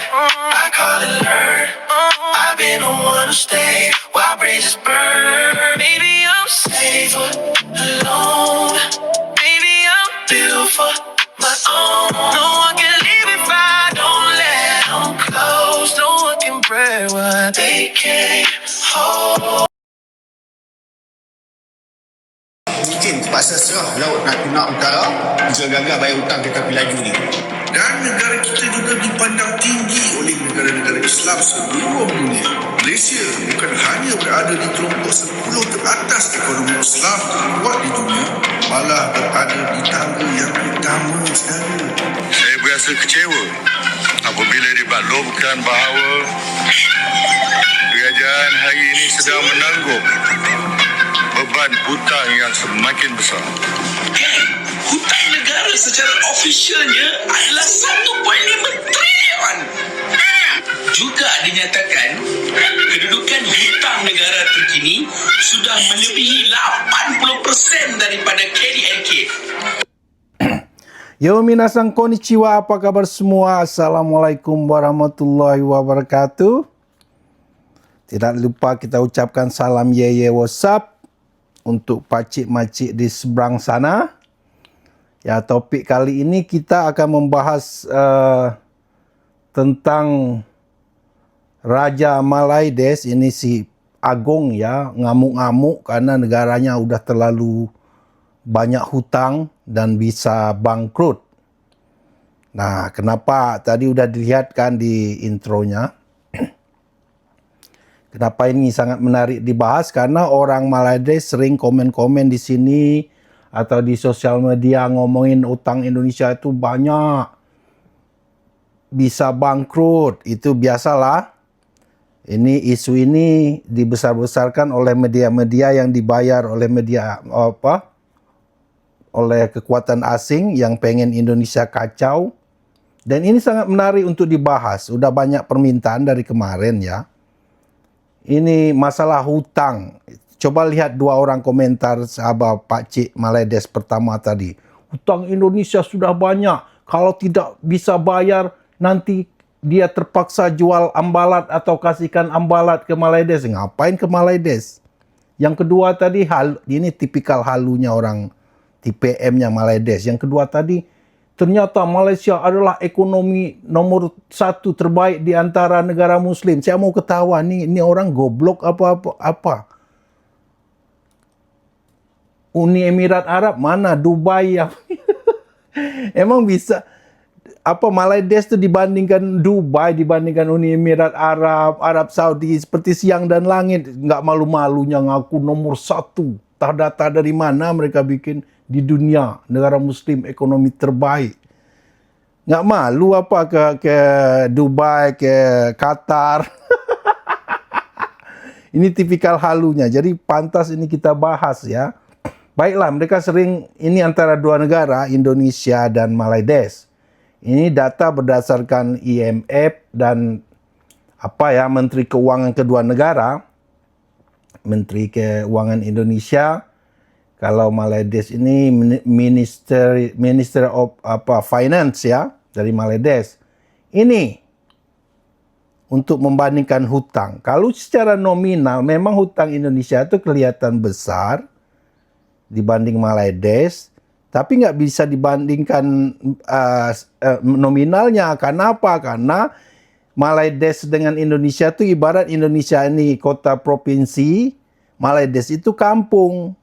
I call it learn. I've been the one to stay while bridges burn. Maybe I'm safer alone. Maybe I'm built for my own. No one can leave if I don't let them close. No one can break what they can't hold. Mungkin terpaksa serah Laut Natuna Utara jika gagal bayar hutang kereta api laju ni. Dan negara kita juga dipandang tinggi oleh negara-negara Islam seluruh dunia. Malaysia bukan hanya berada di kelompok 10 teratas ekonomi Islam terkuat di dunia, malah berada di tangga yang pertama, saudara. Saya berasa kecewa apabila dimaklumkan bahawa kerajaan hari ini sedang menanggung beban hutang yang semakin besar. Hutang negara secara ofisialnya adalah 1.5 trilion. Juga dinyatakan kedudukan hutang negara terkini sudah melebihi 80% daripada KDNK. Yo minasan konnichiwa, apa kabar semua? Assalamualaikum warahmatullahi wabarakatuh. Tidak lupa kita ucapkan salam ye what's up untuk pakcik-makcik di seberang sana. Ya, topik kali ini kita akan membahas tentang Raja Malaides. Ini si Agong ya, ngamuk-ngamuk karena negaranya udah terlalu banyak hutang dan bisa bangkrut. Nah, kenapa tadi udah dilihatkan di intronya. Kenapa ini sangat menarik dibahas? Karena orang Malaides sering komen-komen di sini atau di sosial media ngomongin utang Indonesia itu banyak, bisa bangkrut. Itu biasalah. Ini isu ini dibesar-besarkan oleh media-media yang dibayar oleh media oleh kekuatan asing yang pengen Indonesia kacau. Dan ini sangat menarik untuk dibahas. Sudah banyak permintaan dari kemarin ya. Ini masalah hutang. Coba lihat dua orang komentar sahabat Pakcik Malaides pertama tadi. Hutang Indonesia sudah banyak. Kalau tidak bisa bayar, nanti dia terpaksa jual ambalat atau kasihkan ambalat ke Malaides. Ngapain ke Malaides? Yang kedua tadi, ini tipikal halunya orang TPM-nya Malaides. Yang kedua tadi, ternyata Malaysia adalah ekonomi nomor 1 terbaik di antara negara Muslim. Saya mau ketawa, ini orang goblok apa? Uni Emirat Arab mana? Dubai ya? Emang bisa? Malaides itu dibandingkan Dubai, dibandingkan Uni Emirat Arab, Arab Saudi, seperti siang dan langit. Nggak malu-malunya ngaku nomor 1. Tahu data dari mana mereka bikin? Di dunia, negara Muslim ekonomi terbaik. Nggak malu apa ke Dubai, ke Qatar. Ini tipikal halunya. Jadi pantas ini kita bahas ya. Baiklah, mereka sering, ini antara dua negara, Indonesia dan Malaides. Ini data berdasarkan IMF dan Menteri Keuangan kedua negara. Menteri Keuangan Indonesia. Kalau Malaides ini Minister of Finance ya, dari Malaides. Ini untuk membandingkan hutang. Kalau secara nominal memang hutang Indonesia itu kelihatan besar dibanding Malaides, tapi nggak bisa dibandingkan nominalnya. Karena apa? Karena Malaides dengan Indonesia itu ibarat Indonesia ini kota provinsi, Malaides itu kampung.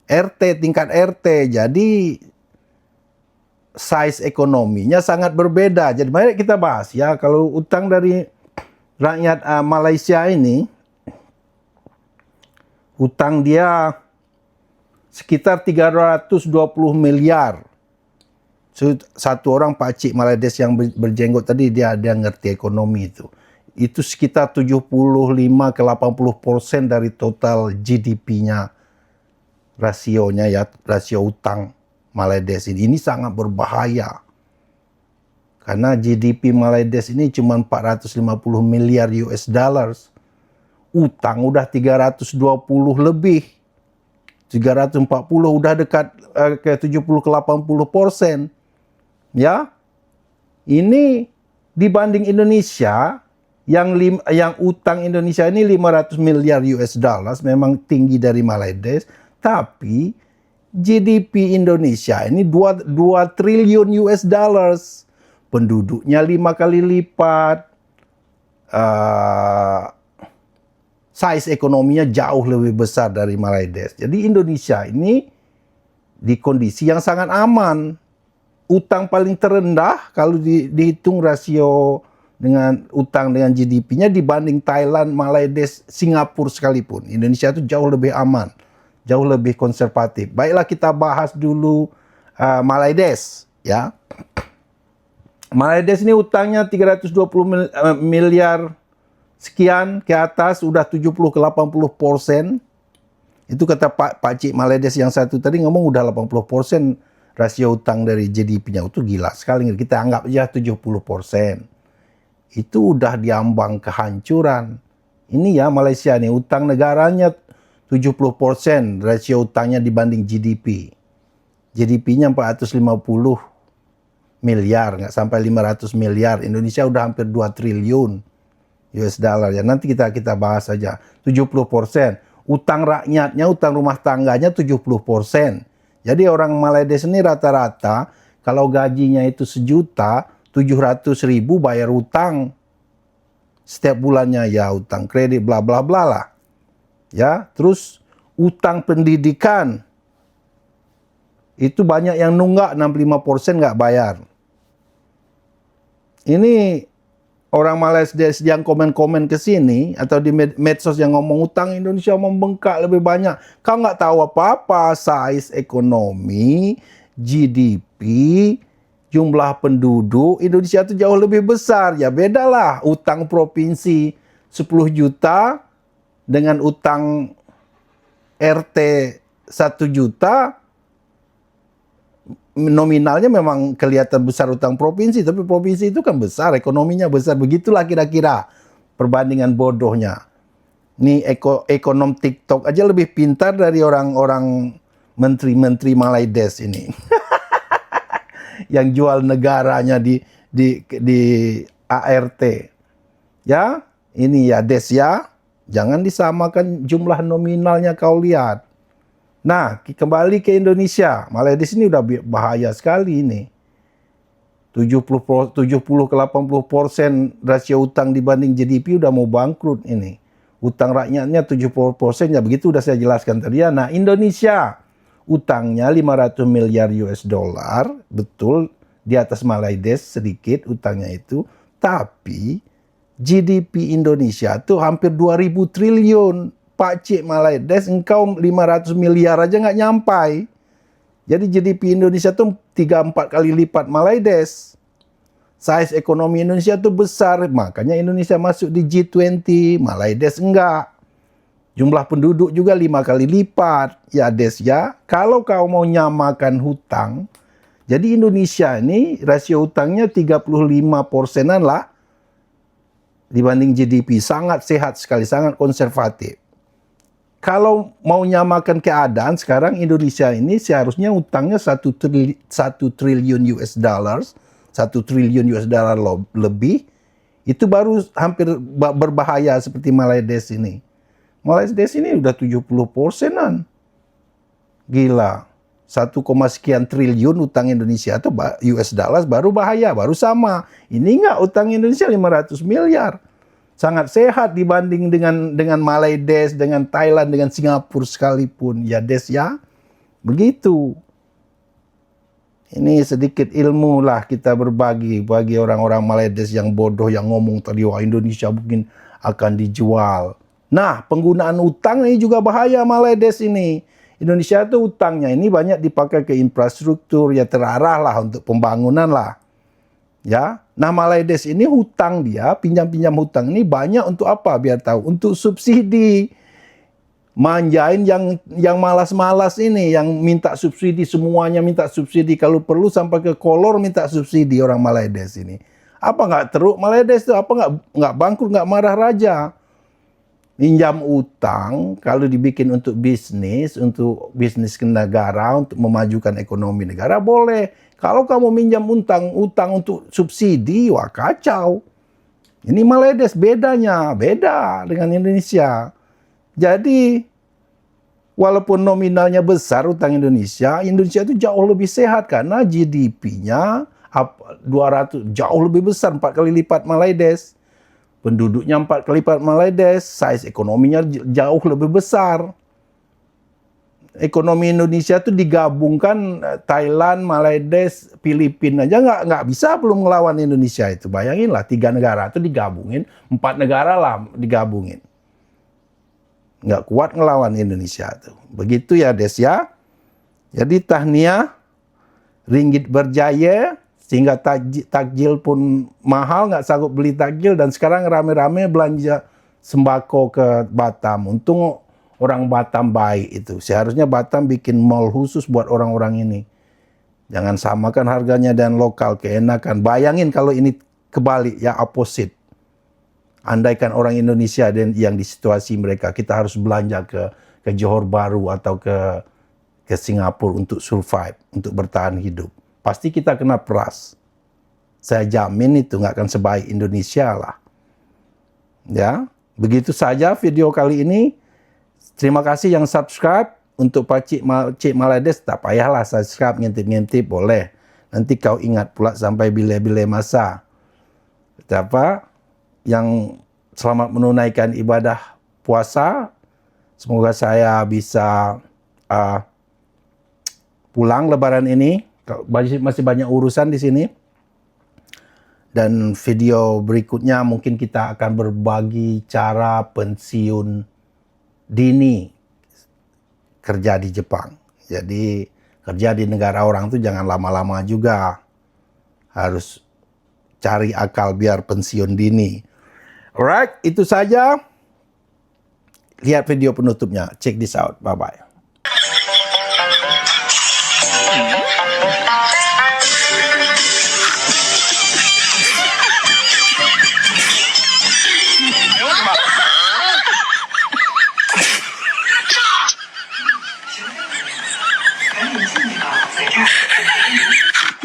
RT, tingkat RT. Jadi size ekonominya sangat berbeda. Jadi mari kita bahas ya. Kalau utang dari rakyat Malaysia ini, utang dia sekitar 320 miliar. Satu orang Pakcik Malaides yang berjenggot tadi, dia ngerti ekonomi itu. Itu sekitar 75 ke 80% dari total GDP-nya. Rasionya ya, rasio utang Malaides ini sangat berbahaya. Karena GDP Malaides ini cuma 450 miliar US dollars. Utang udah 320 lebih. 340 udah dekat ke 70 ke 80%. Ya. Ini dibanding Indonesia yang utang Indonesia ini 500 miliar US dollars, memang tinggi dari Malaysia, tapi GDP Indonesia ini 2 triliun US dollars. Penduduknya 5 kali lipat. Size ekonominya jauh lebih besar dari Malaysia. Jadi Indonesia ini di kondisi yang sangat aman. Utang paling terendah kalau dihitung rasio dengan utang dengan GDP-nya dibanding Thailand, Malaysia, Singapura sekalipun. Indonesia itu jauh lebih aman, jauh lebih konservatif. Baiklah, kita bahas dulu Malaysia, ya. Malaysia ini utangnya 320 miliar sekian ke atas, udah 70-80%. Itu kata Pak Cik Malaysia yang satu tadi ngomong udah 80% rasio utang dari GDP-nya. Itu gila sekali. Kita anggap aja 70%. Itu udah diambang kehancuran. Ini ya Malaysia nih, utang negaranya 70% rasio utangnya dibanding GDP. GDP-nya 450 miliar, nggak sampai 500 miliar. Indonesia udah hampir 2 triliun US dollar ya. Nanti kita bahas saja. 70%. Utang rakyatnya, utang rumah tangganya 70%. Jadi orang Malaysia ini rata-rata kalau gajinya itu 1.700.000 bayar utang setiap bulannya, ya utang kredit bla bla bla lah. Ya, terus utang pendidikan itu banyak yang nunggak, 65% nggak bayar. Ini orang Malaysia yang komen-komen ke sini atau di medsos yang ngomong utang Indonesia membengkak lebih banyak. Kau nggak tahu apa-apa, size ekonomi, GDP, jumlah penduduk Indonesia itu jauh lebih besar. Ya bedalah utang provinsi 10 juta dengan utang RT 1 juta. Nominalnya memang kelihatan besar utang provinsi, tapi provinsi itu kan besar, ekonominya besar. Begitulah kira-kira perbandingan bodohnya. Nih ekonom TikTok aja lebih pintar dari orang-orang menteri-menteri Malaysia ini. Yang jual negaranya di ART. Ya, ini ya Des ya. Jangan disamakan jumlah nominalnya, kau lihat. Nah, kembali ke Indonesia. Malaysia ini udah bahaya sekali ini. 70-80% rasio utang dibanding GDP udah mau bangkrut ini. Utang rakyatnya 70%, ya begitu udah saya jelaskan tadi ya. Nah, Indonesia utangnya 500 miliar US dollar, betul di atas Malaysia sedikit utangnya itu. Tapi GDP Indonesia tuh hampir 2.000 triliun. Pak Cik Malaysia, engkau 500 miliar aja nggak nyampai. Jadi GDP Indonesia tuh 3-4 kali lipat Malaysia. Size ekonomi Indonesia tuh besar, makanya Indonesia masuk di G20, Malaysia enggak. Jumlah penduduk juga 5 kali lipat. Ya Des ya, kalau kau mau nyamakan hutang, jadi Indonesia ini rasio hutangnya 35%-an lah dibanding GDP. Sangat sehat sekali, sangat konservatif. Kalau mau nyamakan keadaan sekarang Indonesia ini seharusnya utangnya 1 triliun US dollars, 1 triliun US dollar lebih, itu baru hampir berbahaya seperti Malaysia ini. Malaysia ini udah 70%-an. Gila. 1, sekian triliun utang Indonesia atau US dollars baru bahaya, baru sama. Ini enggak, utang Indonesia 500 miliar. Sangat sehat dibanding dengan Malaysia, dengan Thailand, dengan Singapura sekalipun. Ya Des ya, begitu. Ini sedikit ilmu lah kita berbagi bagi orang-orang Malaysia yang bodoh yang ngomong tadi, wah Indonesia mungkin akan dijual. Nah, penggunaan utang ini juga bahaya Malaysia ini. Indonesia itu utangnya ini banyak dipakai ke infrastruktur, ya terarah lah untuk pembangunan lah. Ya, nah Malaysia ini hutang dia, pinjam-pinjam hutang ini banyak untuk apa? Biar tahu, untuk subsidi. Manjain yang malas-malas ini, yang minta subsidi, semuanya minta subsidi. Kalau perlu sampai ke kolor minta subsidi orang Malaysia ini. Apa nggak teruk Malaysia itu? Apa nggak bangkrut, nggak marah raja? Pinjam utang kalau dibikin untuk bisnis ke negara, untuk memajukan ekonomi negara boleh. Kalau kamu minjam utang untuk subsidi, wah kacau. Ini Maledes beda dengan Indonesia. Jadi walaupun nominalnya besar utang Indonesia itu jauh lebih sehat karena GDP-nya 200 jauh lebih besar, 4 kali lipat Maledes. Penduduknya 4 kali lipat Maledes, size ekonominya jauh lebih besar. Ekonomi Indonesia itu digabungkan Thailand, Maledes, Filipina aja nggak bisa belum ngelawan Indonesia itu. Bayanginlah 3 negara itu digabungin, 4 negara lah digabungin. Nggak kuat ngelawan Indonesia itu. Begitu ya Des ya. Jadi tahniah, ringgit berjaya, sehingga takjil pun mahal, nggak sanggup beli takjil, dan sekarang rame-rame belanja sembako ke Batam. Untung orang Batam baik itu. Seharusnya Batam bikin mall khusus buat orang-orang ini. Jangan samakan harganya dan lokal, keenakan. Bayangin kalau ini kebalik ya, opposite. Andaikan orang Indonesia dan yang di situasi mereka, kita harus belanja ke Johor Bahru atau ke Singapura untuk survive, untuk bertahan hidup. Pasti kita kena peras. Saya jamin itu nggak akan sebaik Indonesia lah. Ya, begitu saja video kali ini. Terima kasih yang subscribe. Untuk Cik Maledes, tak payahlah subscribe, ngintip-ngintip boleh. Nanti kau ingat pula sampai bila-bila masa. Apa? Yang selamat menunaikan ibadah puasa. Semoga saya bisa pulang Lebaran ini. Masih banyak urusan di sini. Dan video berikutnya mungkin kita akan berbagi cara pensiun dini kerja di Jepang. Jadi kerja di negara orang itu jangan lama-lama juga. Harus cari akal biar pensiun dini. Alright, itu saja. Lihat video penutupnya. Check this out. Bye-bye.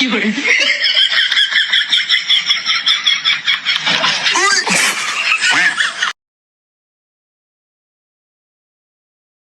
You were